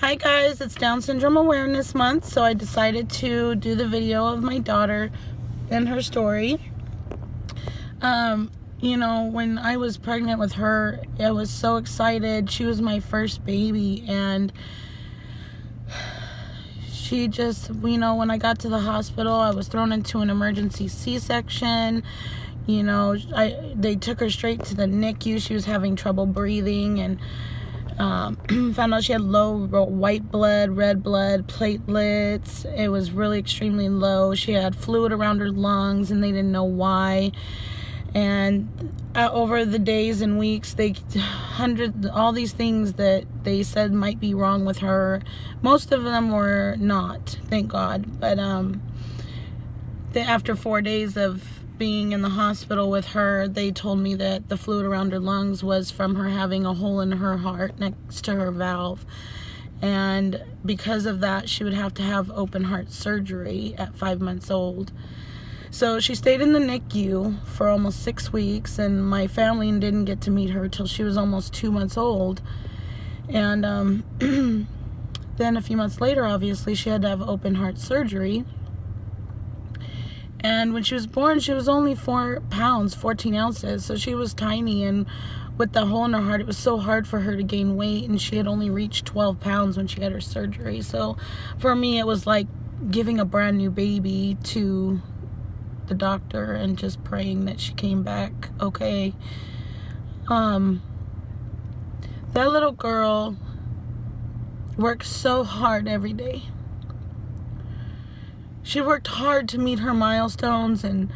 Hi guys, it's Down Syndrome Awareness Month, so I decided to do the video of my daughter and her story. When I was pregnant with her, I was so excited. She was my first baby, and she just, when I got to the hospital, I was thrown into an emergency C-section. They took her straight to the NICU. She was having trouble breathing, and found out she had low white blood, red blood, platelets. It was really extremely low. She had fluid around her lungs, and they didn't know why. And over the days and weeks, all these things that they said might be wrong with her. Most of them were not, thank God. But after 4 days of being in the hospital with her, they told me that the fluid around her lungs was from her having a hole in her heart next to her valve, and because of that she would have to have open heart surgery at 5 months old. So she stayed in the NICU for almost 6 weeks, and my family didn't get to meet her till she was almost 2 months old. And then a few months later, obviously she had to have open heart surgery. And when she was born, she was only 4 pounds, 14 ounces. So she was tiny, and with the hole in her heart, it was so hard for her to gain weight, and she had only reached 12 pounds when she had her surgery. So for me, it was like giving a brand new baby to the doctor and just praying that she came back okay. That little girl works so hard every day. She worked hard to meet her milestones, and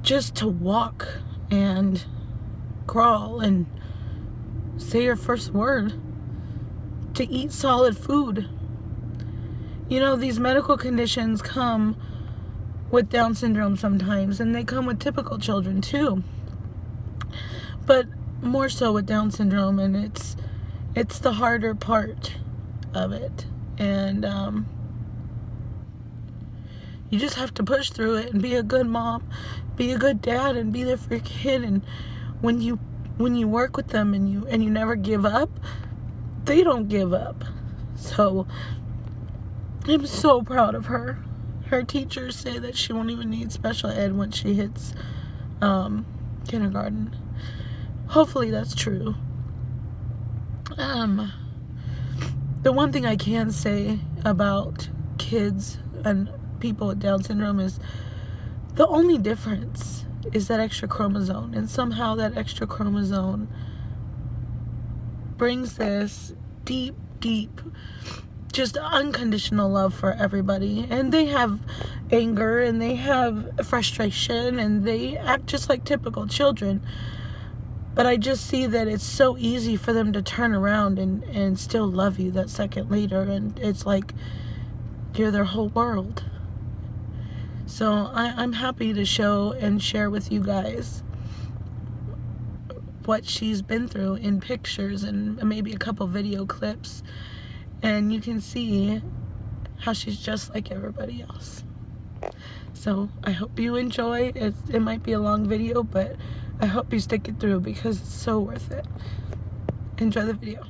just to walk and crawl and say her first word, to eat solid food. These medical conditions come with Down syndrome sometimes, and they come with typical children too, but more so with Down syndrome, and it's the harder part of it. And you just have to push through it and be a good mom, be a good dad, and be there for your kid. And when you work with them and you never give up, they don't give up. So I'm so proud of her. Her teachers say that she won't even need special ed when she hits kindergarten. Hopefully that's true. The one thing I can say about kids and people with Down syndrome is the only difference is that extra chromosome, and somehow that extra chromosome brings this deep, just unconditional love for everybody. And they have anger, and they have frustration, and they act just like typical children. But I just see that it's so easy for them to turn around and still love you that second later. And it's like you're their whole world. So I'm happy to show and share with you guys what she's been through in pictures and maybe a couple video clips. And you can see how she's just like everybody else. So I hope you enjoy. It might be a long video, but I hope you stick it through because it's so worth it. Enjoy the video.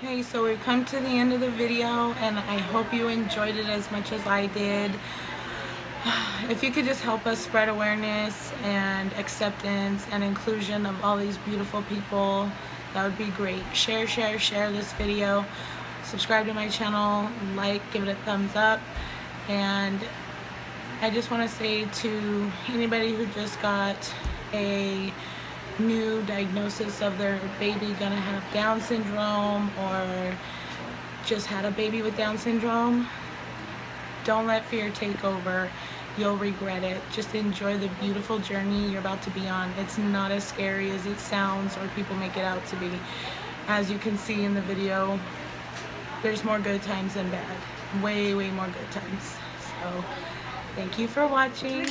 Hey, so we've come to the end of the video, and I hope you enjoyed it as much as I did. If you could just help us spread awareness and acceptance and inclusion of all these beautiful people, that would be great. Share this video. Subscribe to my channel, like, give it a thumbs up. And I just want to say to anybody who just got a new diagnosis of their baby gonna have Down syndrome, or just had a baby with Down syndrome, don't let fear take over. You'll regret it. Just enjoy the beautiful journey you're about to be on. It's not as scary as it sounds or people make it out to be. As you can see in the video, there's more good times than bad. Way more good times. So thank you for watching.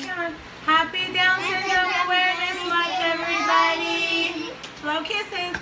Happy Down Syndrome Awareness Month, everybody. Blow kisses.